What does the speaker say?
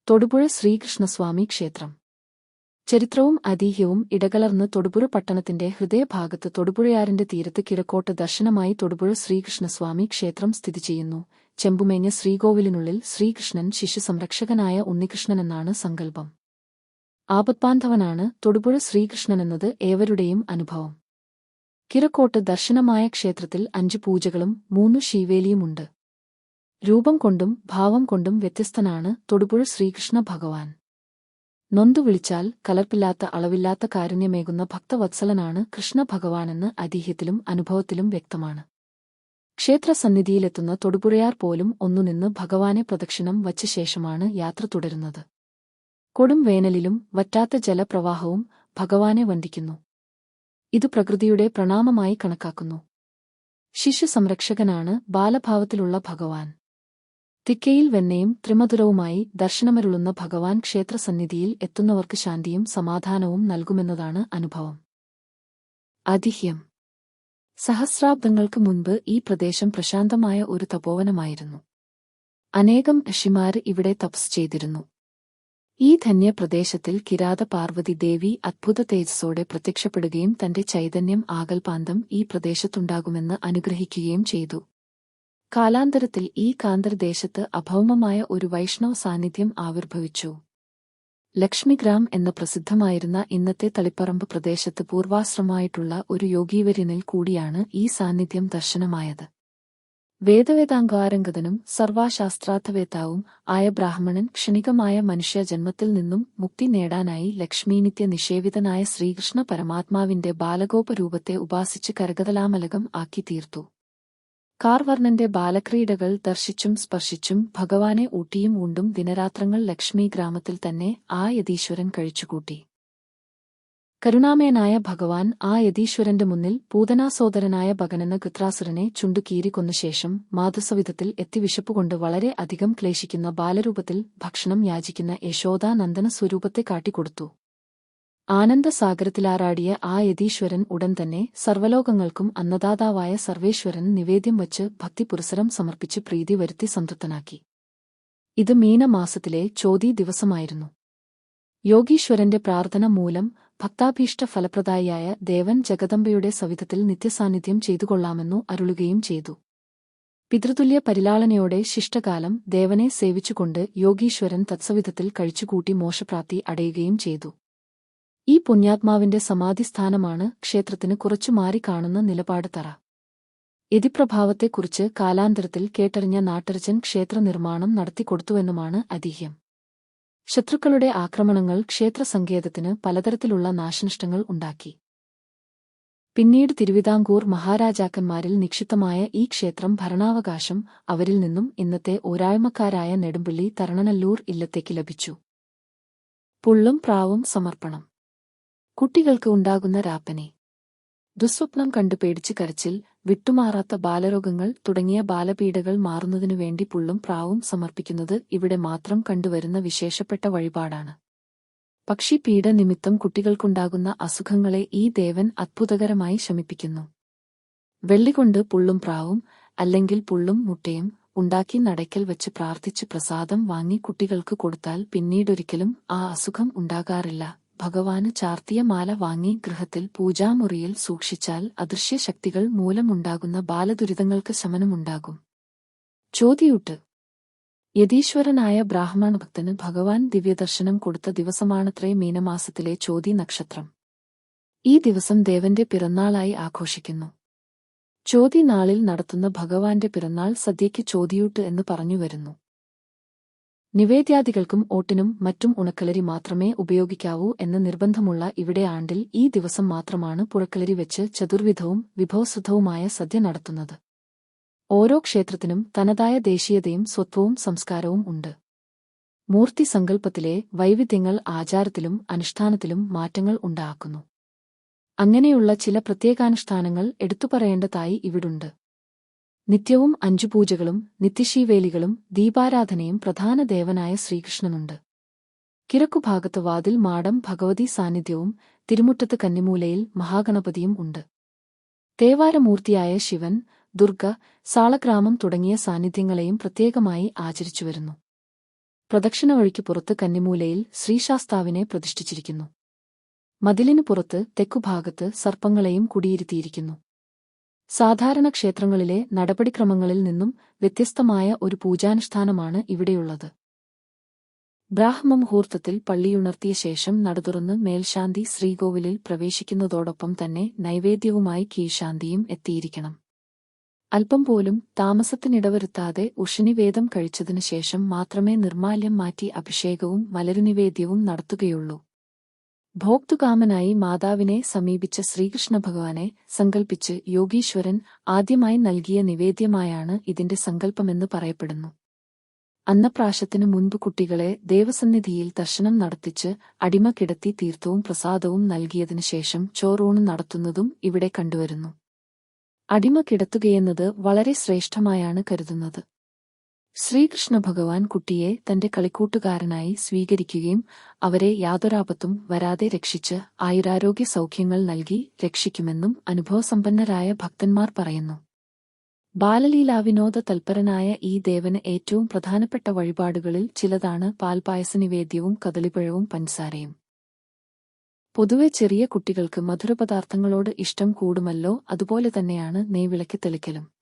തൊടുപുഴ ശ്രീകൃഷ്ണസ്വാമി ക്ഷേത്രം. ചരിത്രവും ഐതിഹ്യവും ഇടകലർന്ന് തൊടുപുഴ പട്ടണത്തിന്റെ ഹൃദയഭാഗത്ത് തൊടുപുഴയാറിന്റെ തീരത്ത് കിഴക്കോട്ട് ദർശനമായി തൊടുപുഴ ശ്രീകൃഷ്ണസ്വാമി ക്ഷേത്രം സ്ഥിതിചെയ്യുന്നു. ചെമ്പുമേഞ്ഞ ശ്രീകോവിലിനുള്ളിൽ ശ്രീകൃഷ്ണൻ ശിശുസംരക്ഷകനായ ഉണ്ണികൃഷ്ണനെന്നാണ് സങ്കല്പം. ആപദ്ബാന്ധവനാണ് തൊടുപുഴ ശ്രീകൃഷ്ണനെന്നത് ഏവരുടെയും അനുഭവം. കിഴക്കോട്ട് ദർശനമായ ക്ഷേത്രത്തിൽ 5 പൂജകളും 3 ശീവേലിയുമുണ്ട്. രൂപം കൊണ്ടും ഭാവം കൊണ്ടും വ്യത്യസ്തനാണ് തൊടുപുഴ ശ്രീകൃഷ്ണ ഭഗവാൻ. നൊന്തു വിളിച്ചാൽ കലർപ്പില്ലാത്ത അളവില്ലാത്ത കാരുണ്യമേകുന്ന ഭക്തവത്സലനാണ് കൃഷ്ണ ഭഗവാനെന്ന് ഐതിഹ്യത്തിലും അനുഭവത്തിലും വ്യക്തമാണ്. ക്ഷേത്രസന്നിധിയിലെത്തുന്ന തൊടുപുഴയാർ പോലും ഒന്നുനിന്ന് ഭഗവാനെ പ്രദക്ഷിണം വച്ച ശേഷമാണ് യാത്ര തുടരുന്നത്. കൊടും വേനലിലും വറ്റാത്ത ജലപ്രവാഹവും ഭഗവാനെ വന്ദിക്കുന്നു. ഇത് പ്രകൃതിയുടെ പ്രണാമമായി കണക്കാക്കുന്നു. ശിശു സംരക്ഷകനാണ് ബാലഭാവത്തിലുള്ള ഭഗവാൻ. തിക്കയിൽ വെണ്ണയും ത്രിമധുരവുമായി ദർശനമരുളുന്ന ഭഗവാൻ ക്ഷേത്രസന്നിധിയിൽ എത്തുന്നവർക്ക് ശാന്തിയും സമാധാനവും നൽകുമെന്നതാണ് അനുഭവം. ഐതിഹ്യം. സഹസ്രാബ്ദങ്ങൾക്ക് മുൻപ് ഈ പ്രദേശം പ്രശാന്തമായ ഒരു തപോവനമായിരുന്നു. അനേകം ഋഷിമാർ ഇവിടെ തപസ് ചെയ്തിരുന്നു. ഈ ധന്യപ്രദേശത്തിൽ കിരാത പാർവതി ദേവി അദ്ഭുത തേജസ്സോടെ പ്രത്യക്ഷപ്പെടുകയും തന്റെ ചൈതന്യം ആകൽപാന്തം ഈ പ്രദേശത്തുണ്ടാകുമെന്ന് അനുഗ്രഹിക്കുകയും ചെയ്തു. കാലാന്തരത്തിൽ ഈ കാന്തരദേശത്ത് അഭൗമമായ ഒരു വൈഷ്ണവ സാന്നിധ്യം ആവിർഭവിച്ചു. ലക്ഷ്മിഗ്രാം എന്ന പ്രസിദ്ധമായിരുന്ന ഇന്നത്തെ തളിപ്പറമ്പ് പ്രദേശത്ത് പൂർവാശ്രമമായിട്ടുള്ള ഒരു യോഗീവര്യനിൽ കൂടിയാണ് ഈ സാന്നിധ്യം ദർശനമായത്. വേദവേദാംഗാരംഗതനും സർവാശാസ്ത്രാർത്ഥവേത്താവും ആയ ബ്രാഹ്മണൻ ക്ഷണികമായ മനുഷ്യജന്മത്തിൽ നിന്നും മുക്തി നേടാനായി ലക്ഷ്മീനിത്യ നിഷേവിതനായ ശ്രീകൃഷ്ണ പരമാത്മാവിന്റെ ബാലഗോപരൂപത്തെ ഉപാസിച്ച് കരകതലാമലകം ആക്കി തീർത്തു. കാർവർണന്റെ ബാലക്രീഡകൾ ദർശിച്ചും സ്പർശിച്ചും ഭഗവാനെ ഊട്ടിയും ഉണ്ടും ദിനരാത്രങ്ങൾ ലക്ഷ്മി ഗ്രാമത്തിൽ തന്നെ ആ യതീശ്വരൻ കഴിച്ചുകൂട്ടി. കരുണാമയനായ ഭഗവാൻ ആ യതീശ്വരന്റെ മുന്നിൽ പൂതനാസോദരനായ ഭഗനെന്ന ഗൃത്രാസുരനെ ചുണ്ടുകീറി കൊന്നശേഷം മാധുസവിധത്തിൽ എത്തി വിശപ്പുകൊണ്ട് വളരെ അധികം ക്ലേശിക്കുന്ന ബാലരൂപത്തിൽ ഭക്ഷണം യാചിക്കുന്ന യശോദാനന്ദന സ്വരൂപത്തെ കാട്ടിക്കൊടുത്തു. ആനന്ദസാഗരത്തിലാറാടിയ ആ യതീശ്വരൻ ഉടൻ തന്നെ സർവ്വലോകങ്ങൾക്കും അന്നദാതാവായ സർവേശ്വരൻ നിവേദ്യം വച്ച് ഭക്തിപുരസരം സമർപ്പിച്ച് പ്രീതി വരുത്തി സംതൃപ്തനാക്കി. ഇത് മീനമാസത്തിലെ ചോതി ദിവസമായിരുന്നു. യോഗീശ്വരന്റെ പ്രാർത്ഥന മൂലം ഭക്താഭീഷ്ട ഫലപ്രദായിയായ ദേവൻ ജഗദംബയുടെ സവിധത്തിൽ നിത്യസാന്നിധ്യം ചെയ്തുകൊള്ളാമെന്നു അരുളുകയും ചെയ്തു. പിതൃതുല്യ പരിലാളനയോടെ ശിഷ്ടകാലം ദേവനെ സേവിച്ചുകൊണ്ട് യോഗീശ്വരൻ തത്സവിധത്തിൽ കഴിച്ചുകൂട്ടി മോക്ഷപ്രാപ്തി അടയുകയും ചെയ്തു. ഈ പുണ്യാത്മാവിന്റെ സമാധിസ്ഥാനമാണ് ക്ഷേത്രത്തിന് കുറച്ചു മാറി കാണുന്ന നിലപാട് തറ. യതിപ്രഭാവത്തെക്കുറിച്ച് കാലാന്തരത്തിൽ കേട്ടറിഞ്ഞ നാട്ടരച്ചൻ ക്ഷേത്ര നിർമ്മാണം നടത്തിക്കൊടുത്തുവെന്നുമാണ് ഐതിഹ്യം. ശത്രുക്കളുടെ ആക്രമണങ്ങൾ ക്ഷേത്രസങ്കേതത്തിന് പലതരത്തിലുള്ള നാശനഷ്ടങ്ങൾ ഉണ്ടാക്കി. പിന്നീട് തിരുവിതാംകൂർ മഹാരാജാക്കന്മാരിൽ നിക്ഷിപ്തമായ ഈ ക്ഷേത്രം ഭരണാവകാശം അവരിൽ നിന്നും ഇന്നത്തെ ഊരായ്മക്കാരായ നെടുമ്പിള്ളി തരണനല്ലൂർ ഇല്ലത്തേക്ക് ലഭിച്ചു. പുള്ളും പ്രാവും സമർപ്പണം. കുട്ടികൾക്ക് ഉണ്ടാകുന്ന രാപ്പനി, ദുസ്വപ്നം കണ്ടു പേടിച്ച് കരച്ചിൽ, വിട്ടുമാറാത്ത ബാലരോഗങ്ങൾ തുടങ്ങിയ ബാലപീഡകൾ മാറുന്നതിനുവേണ്ടി പുള്ളും പ്രാവും സമർപ്പിക്കുന്നത് ഇവിടെ മാത്രം കണ്ടുവരുന്ന വിശേഷപ്പെട്ട വഴിപാടാണ്. പക്ഷിപീഡ നിമിത്തം കുട്ടികൾക്കുണ്ടാകുന്ന അസുഖങ്ങളെ ഈ ദേവൻ അത്ഭുതകരമായി ശമിപ്പിക്കുന്നു. വെള്ളികൊണ്ട് പുള്ളും പ്രാവും അല്ലെങ്കിൽ പുള്ളും മുട്ടയും ഉണ്ടാക്കി നടയ്ക്കൽ വെച്ച് പ്രാർത്ഥിച്ച് പ്രസാദം വാങ്ങി കുട്ടികൾക്ക് കൊടുത്താൽ പിന്നീടൊരിക്കലും ആ അസുഖം ഉണ്ടാകാറില്ല. ഭഗവാന് ചാർത്തിയ മാല വാങ്ങി ഗൃഹത്തിൽ പൂജാമുറിയിൽ സൂക്ഷിച്ചാൽ അദൃശ്യശക്തികൾ മൂലമുണ്ടാകുന്ന ബാലദുരിതങ്ങൾക്ക് ശമനമുണ്ടാകും. ചോതിയൂട്ട്. യതീശ്വരനായ ബ്രാഹ്മണഭക്തന് ഭഗവാൻ ദിവ്യദർശനം കൊടുത്ത ദിവസമാണത്രേ മീനമാസത്തിലെ ചോതി നക്ഷത്രം. ഈ ദിവസം ദേവന്റെ പിറന്നാളായി ആഘോഷിക്കുന്നു. ചോതി നാളിൽ നടത്തുന്ന ഭഗവാന്റെ പിറന്നാൾ സദ്യയ്ക്ക് ചോതിയൂട്ട് എന്ന് പറഞ്ഞുവരുന്നു. നിവേദ്യാദികൾക്കും ഓട്ടിനും മറ്റും ഉണക്കളരി മാത്രമേ ഉപയോഗിക്കാവൂ എന്ന് നിർബന്ധമുള്ള ഇവിടെ ആണ്ടിൽ ഈ ദിവസം മാത്രമാണ് പുഴക്കളരി വെച്ച് ചതുർവിധവും വിഭവസുദ്ധവുമായ സദ്യ നടത്തുന്നത്. ഓരോ ക്ഷേത്രത്തിനും തനതായ ദേശീയതയും സ്വത്വവും സംസ്കാരവും ഉണ്ട്. മൂർത്തി സങ്കല്പത്തിലെ വൈവിധ്യങ്ങൾ ആചാരത്തിലും അനുഷ്ഠാനത്തിലും മാറ്റങ്ങൾ ഉണ്ടാക്കുന്നു. അങ്ങനെയുള്ള ചില പ്രത്യേകാനുഷ്ഠാനങ്ങൾ എടുത്തുപറയേണ്ടതായി ഇവിടുണ്ട്. നിത്യവും 5 പൂജകളും നിത്യശീവേലികളും ദീപാരാധനയും പ്രധാന ദേവനായ ശ്രീകൃഷ്ണനുണ്ട്. കിഴക്കുഭാഗത്ത് വാതിൽ മാടം ഭഗവതി സാന്നിധ്യവും തിരുമുറ്റത്ത് കന്നിമൂലയിൽ മഹാഗണപതിയും ഉണ്ട്. തേവാരമൂർത്തിയായ ശിവൻ, ദുർഗ, സാളഗ്രാമം തുടങ്ങിയ സാന്നിധ്യങ്ങളെയും പ്രത്യേകമായി ആചരിച്ചുവരുന്നു. പ്രദക്ഷിണ വഴിക്ക് പുറത്ത് കന്നിമൂലയിൽ ശ്രീശാസ്താവിനെ പ്രതിഷ്ഠിച്ചിരിക്കുന്നു. മതിലിനു പുറത്ത് തെക്കുഭാഗത്ത് സർപ്പങ്ങളെയും കുടിയിരുത്തിയിരിക്കുന്നു. സാധാരണ ക്ഷേത്രങ്ങളിലെ നടപടിക്രമങ്ങളിൽ നിന്നും വ്യത്യസ്തമായ ഒരു പൂജാനുഷ്ഠാനമാണ് ഇവിടെയുള്ളത്. ബ്രാഹ്മമുഹൂർത്തത്തിൽ പള്ളിയുണർത്തിയ ശേഷം നടതുറന്ന് മേൽശാന്തി ശ്രീകോവിലിൽ പ്രവേശിക്കുന്നതോടൊപ്പം തന്നെ നൈവേദ്യവുമായി കീഴ്ശാന്തിയും എത്തിയിരിക്കണം. അല്പം പോലും താമസത്തിനിടവരുത്താതെ ഉഷനിവേദം കഴിച്ചതിനു ശേഷം മാത്രമേ നിർമ്മാല്യം മാറ്റി അഭിഷേകവും മലരുനിവേദ്യവും നടത്തുകയുള്ളൂ. ഭോക്തുകാമനായി മാതാവിനെ സമീപിച്ച ശ്രീകൃഷ്ണഭഗവാനെ സങ്കൽപ്പിച്ച് യോഗീശ്വരൻ ആദ്യമായി നൽകിയ നിവേദ്യമായാണ് ഇതിന്റെ സങ്കല്പമെന്ന് പറയപ്പെടുന്നു. അന്നപ്രാശത്തിനു മുൻപ് കുട്ടികളെ ദേവസന്നിധിയിൽ ദർശനം നടത്തിച്ച് അടിമ കിടത്തി തീർത്ഥവും പ്രസാദവും നൽകിയതിനു ശേഷം ചോറൂണ് നടത്തുന്നതും ഇവിടെ കണ്ടുവരുന്നു. അടിമ കിടത്തുകയെന്നത് വളരെ ശ്രേഷ്ഠമായാണ് കരുതുന്നത്. ശ്രീകൃഷ്ണ ഭഗവാൻ കുട്ടിയെ തന്റെ കളിക്കൂട്ടുകാരനായി സ്വീകരിക്കുകയും അവരെ യാതൊരാപത്തും വരാതെ രക്ഷിച്ച് ആയുരാരോഗ്യ സൗഖ്യങ്ങൾ നൽകി രക്ഷിക്കുമെന്നും അനുഭവസമ്പന്നരായ ഭക്തന്മാർ പറയുന്നു. ബാലലീലാവിനോദ തൽപരനായ ഈ ദേവന് ഏറ്റവും പ്രധാനപ്പെട്ട വഴിപാടുകളിൽ ചിലതാണ് പാൽപായസ നിവേദ്യവും കദളിപ്പഴവും പഞ്ചസാരയും. പൊതുവെ ചെറിയ കുട്ടികൾക്ക് മധുരപദാർത്ഥങ്ങളോട് ഇഷ്ടം കൂടുമല്ലോ, അതുപോലെ തന്നെയാണ് നെയ്വിളക്ക് തെളിക്കലും.